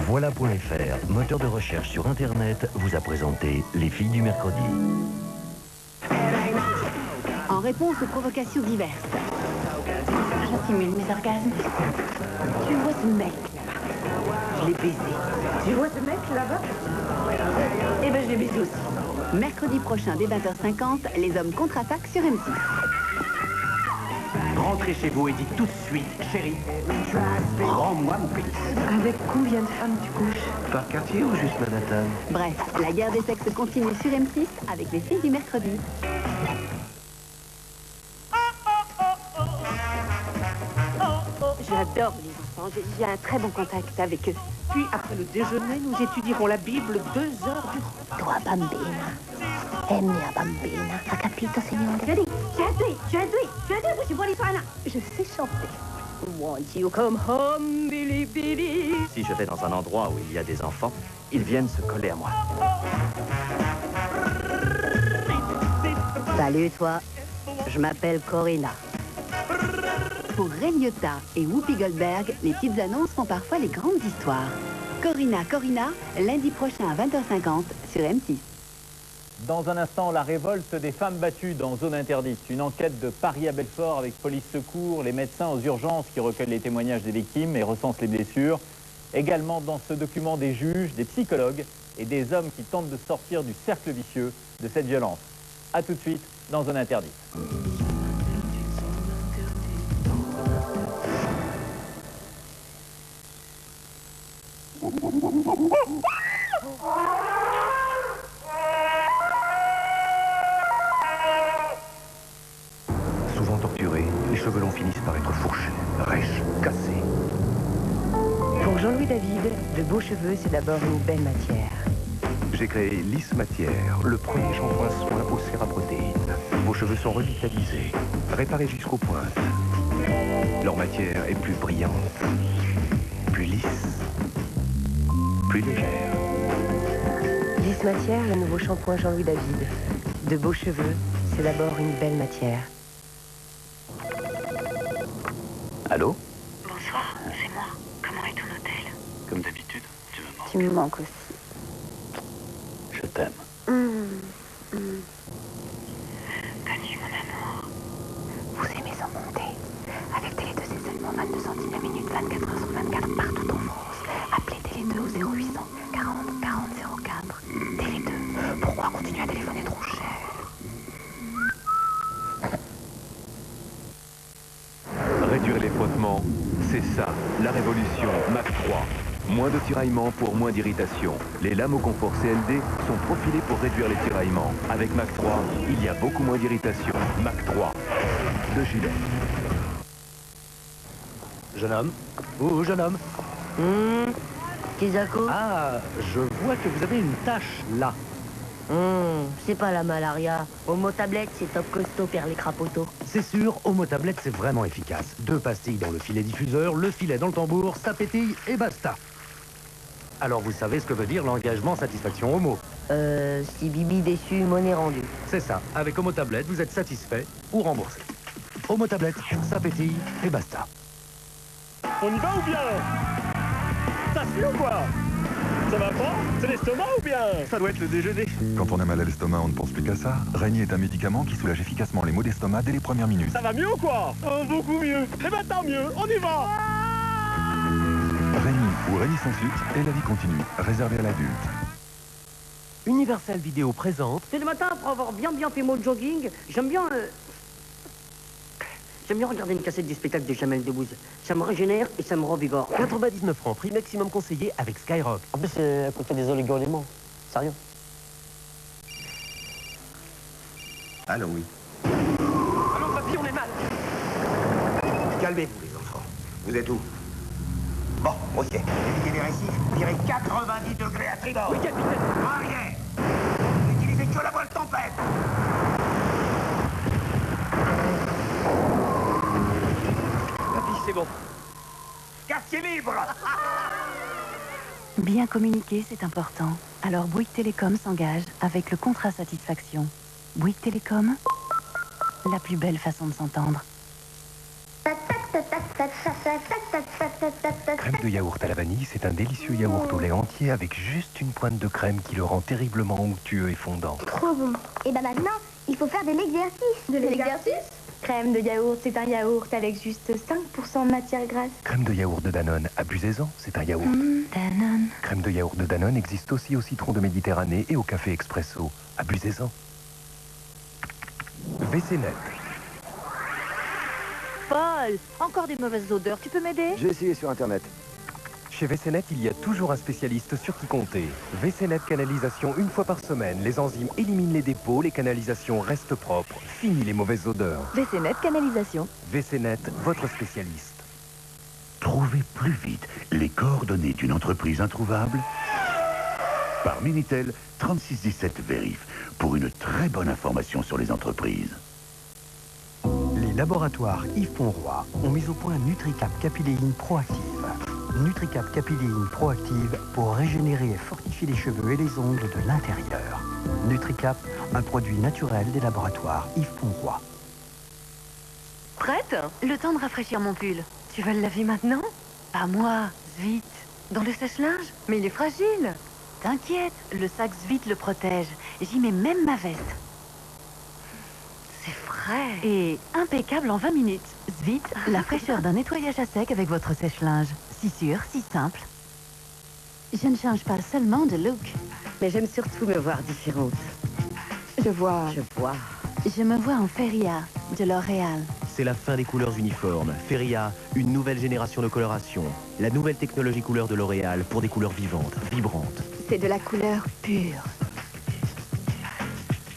Voilà.fr, moteur de recherche sur Internet, vous a présenté Les filles du mercredi. En réponse aux provocations diverses. Je simule mes orgasmes. Tu vois ce mec là-bas? Je l'ai baisé. Tu vois ce mec là-bas? Eh ben je l'ai baisé aussi. Mercredi prochain dès 20h50, les hommes contre-attaquent sur M6. Rentrez chez vous et dites tout de suite, chérie, rends-moi mon pénis. Avec combien de femmes tu couches? Par quartier ou juste Manhattan? Bref, la guerre des sexes continue sur M6 avec les filles du mercredi. J'adore les enfants, j'ai un très bon contact avec eux. Puis après le déjeuner, nous étudierons la Bible 2 heures durant. Tua bambina è mia bambina, ha capito, signore? Je sais chanter. Won't you come home, Billy Billy? Si je vais dans un endroit où il y a des enfants, ils viennent se coller à moi. Salut toi, je m'appelle Corinna. Pour Ray Liotta et Whoopi Goldberg, les petites annonces font parfois les grandes histoires. Corinna, lundi prochain à 20h50 sur M6. Dans un instant, la révolte des femmes battues dans zone interdite. Une enquête de Paris à Belfort avec police secours, les médecins aux urgences qui recueillent les témoignages des victimes et recensent les blessures. Également dans ce document des juges, des psychologues et des hommes qui tentent de sortir du cercle vicieux de cette violence. A tout de suite dans zone interdite. Souvent torturés, les cheveux longs finissent par être fourchés, rêches, cassés. Pour Jean-Louis David, de beaux cheveux, c'est d'abord une belle matière. J'ai créé Lisse Matière, le premier shampoing soin aux céraprotéines. Vos cheveux sont revitalisés, réparés jusqu'aux pointes. Leur matière est plus brillante, plus lisse, plus légère. Lisse Matière, le nouveau shampoing Jean-Louis David. De beaux cheveux, c'est d'abord une belle matière. Allô? Bonsoir, c'est moi. Comment est ton hôtel? Comme d'habitude, tu me manques. Tu me manques aussi. Je t'aime. Salut mon amour. Vous aimez en monter? Avec Télé2, c'est seulement 22 centimes la minute, 24 heures sur 24, partout en France. Appelez Télé2 au 0800 40 40 04. Télé2, pourquoi continuer à téléphoner trop cher? Réduire les frottements, c'est ça, la révolution Mac 3. Moins de tiraillements pour moins d'irritation. Les lames au confort CLD sont profilées pour réduire les tiraillements. Avec Mac 3, il y a beaucoup moins d'irritation. Mac 3, de Gillette. Jeune homme? Ouh, jeune homme? Kizako? Ah, je vois que vous avez une tache là. C'est pas la malaria. Homo tablette, c'est top costaud, perd les crapoteaux. C'est sûr, Homo Tablette, c'est vraiment efficace. 2 pastilles dans le filet diffuseur, le filet dans le tambour, ça pétille et basta. Alors vous savez ce que veut dire l'engagement satisfaction Homo? Si Bibi déçu, monnaie rendue. C'est ça, avec Homo Tablette, vous êtes satisfait ou remboursé. Homo Tablette, ça pétille et basta. On y va ou bien? Ça suit ou quoi? Ça va pas? C'est l'estomac ou bien? Ça doit être le déjeuner. Quand on a mal à l'estomac, on ne pense plus qu'à ça. Régny est un médicament qui soulage efficacement les maux d'estomac dès les premières minutes. Ça va mieux ou quoi? Oh, beaucoup mieux. Eh ben tant mieux, on y va. Régny ou Régny sans sucre et la vie continue. Réservé à l'adulte. Universal Vidéo présente. C'est le matin, pour avoir bien fait mon jogging, j'aime bien regarder une cassette du spectacle de Jamel Debbouze. Ça me régénère et ça me revigore. 99 francs, prix maximum conseillé avec Skyrock. En plus, c'est à côté des oligo-éléments. Sérieux. Allô, oui. Allô, papy, on est mal. Calmez-vous, les enfants. Vous êtes où? Bon, ok. Évitez les récifs, tirez 90 degrés à tribord. Oui, capitaine. Arrière. N'utilisez que la voile tempête. Papy, c'est bon. Quartier libre. Bien communiquer, c'est important. Alors Bouygues Télécom s'engage avec le contrat satisfaction. Bouygues Télécom, la plus belle façon de s'entendre. Tac, tac, tac, tac. Crème de yaourt à la vanille, c'est un délicieux yaourt au lait entier avec juste une pointe de crème qui le rend terriblement onctueux et fondant. Trop bon. Et ben maintenant, il faut faire de l'exercice. De l'exercice? Crème de yaourt, c'est un yaourt avec juste 5% de matière grasse. Crème de yaourt de Danone, abusez-en, c'est un yaourt. Danone. Crème de yaourt de Danone existe aussi au citron de Méditerranée et au café expresso. Abusez-en. WC Net. Paul, encore des mauvaises odeurs, tu peux m'aider? J'ai essayé sur Internet. Chez WC Net, il y a toujours un spécialiste sur qui compter. WC Net canalisation une fois par semaine. Les enzymes éliminent les dépôts, les canalisations restent propres. Fini les mauvaises odeurs. WC Net canalisation. WC Net, votre spécialiste. Trouvez plus vite les coordonnées d'une entreprise introuvable par Minitel 3617 Vérif pour une très bonne information sur les entreprises. Les laboratoires Yves Ponroy ont mis au point NutriCap Capilléine Proactive. NutriCap Capilléine Proactive pour régénérer et fortifier les cheveux et les ongles de l'intérieur. NutriCap, un produit naturel des laboratoires Yves Ponroy. Prête? Le temps de rafraîchir mon pull. Tu veux le laver maintenant? Pas moi, Zvit. Dans le sèche-linge? Mais il est fragile. T'inquiète, le sac Zvit le protège. J'y mets même ma veste. C'est frais. Et impeccable en 20 minutes. Zvit, la fraîcheur d'un nettoyage à sec avec votre sèche-linge. Si sûr, si simple. Je ne change pas seulement de look. Mais j'aime surtout me voir différente. Je vois. Je me vois en Feria, de L'Oréal. C'est la fin des couleurs uniformes. Feria, une nouvelle génération de coloration. La nouvelle technologie couleur de L'Oréal pour des couleurs vivantes, vibrantes. C'est de la couleur pure.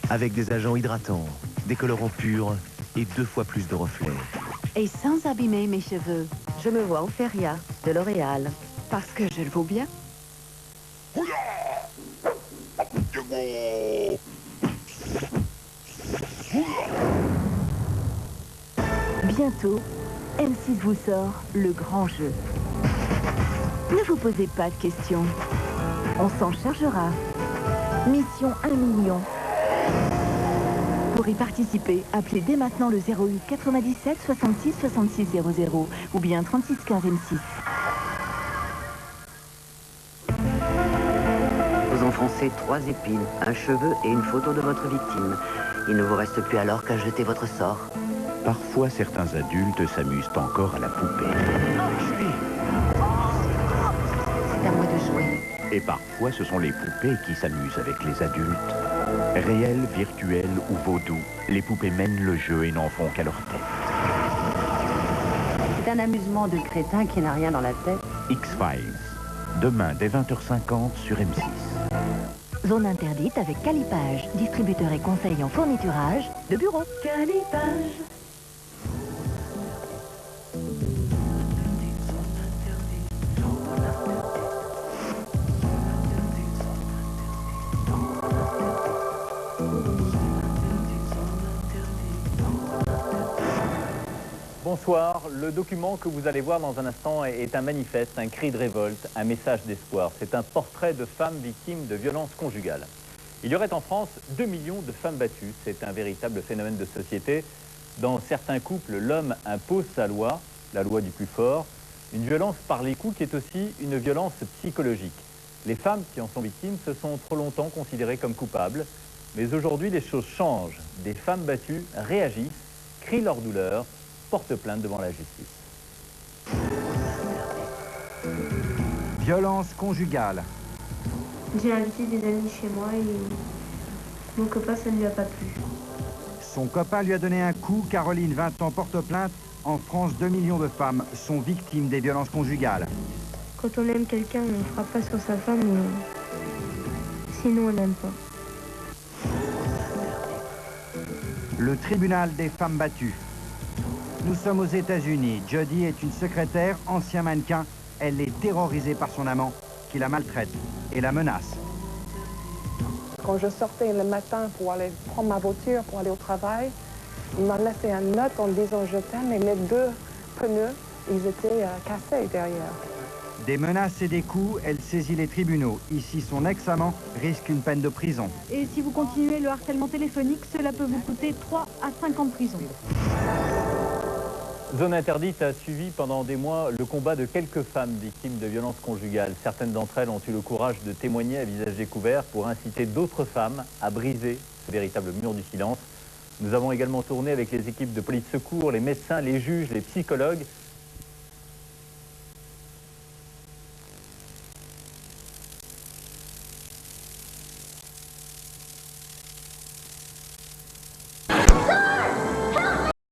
Avec des agents hydratants, des colorants purs et 2 fois plus de reflets. Et sans abîmer mes cheveux. Je me vois en Feria, de L'Oréal. Parce que je le vaux bien. Bientôt, M6 vous sort le grand jeu. Ne vous posez pas de questions. On s'en chargera. Mission 1 million. Pour y participer, appelez dès maintenant le 08 97 66 66 00 ou bien 36 15 M6. Vous enfoncez 3 épines, un cheveu et une photo de votre victime. Il ne vous reste plus alors qu'à jeter votre sort. Parfois, certains adultes s'amusent encore à la poupée. C'est à moi de jouer. Et parfois, ce sont les poupées qui s'amusent avec les adultes. Réelles, virtuelles ou vaudou, les poupées mènent le jeu et n'en font qu'à leur tête. C'est un amusement de crétin qui n'a rien dans la tête. X-Files. Demain, dès 20h50 sur M6. Zone interdite avec Calipage, distributeur et conseil en fourniturage de bureau. Calipage. Bonsoir, le document que vous allez voir dans un instant est un manifeste, un cri de révolte, un message d'espoir. C'est un portrait de femmes victimes de violences conjugales. Il y aurait en France 2 millions de femmes battues. C'est un véritable phénomène de société. Dans certains couples, l'homme impose sa loi, la loi du plus fort. Une violence par les coups qui est aussi une violence psychologique. Les femmes qui en sont victimes se sont trop longtemps considérées comme coupables. Mais aujourd'hui, les choses changent. Des femmes battues réagissent, crient leur douleur, portent plainte devant la justice. Violence conjugale. J'ai invité des amis chez moi et mon copain, ça ne lui a pas plu. Son copain lui a donné un coup. Caroline, 20 ans, porte plainte. En France, 2 millions de femmes sont victimes des violences conjugales. Quand on aime quelqu'un, on ne frappe pas sur sa femme, mais sinon on n'aime pas. Le tribunal des femmes battues. Nous sommes aux États-Unis. Jody est une secrétaire, ancien mannequin. Elle est terrorisée par son amant, qui la maltraite et la menace. Quand je sortais le matin pour aller prendre ma voiture, pour aller au travail, il m'a laissé une note en disant je t'aime et mes 2 pneus, ils étaient cassés derrière. Des menaces et des coups, elle saisit les tribunaux. Ici, son ex-amant risque une peine de prison. Et si vous continuez le harcèlement téléphonique, cela peut vous coûter 3 à 5 ans de prison. Zone interdite a suivi pendant des mois le combat de quelques femmes victimes de violences conjugales. Certaines d'entre elles ont eu le courage de témoigner à visage découvert pour inciter d'autres femmes à briser ce véritable mur du silence. Nous avons également tourné avec les équipes de police secours, les médecins, les juges, les psychologues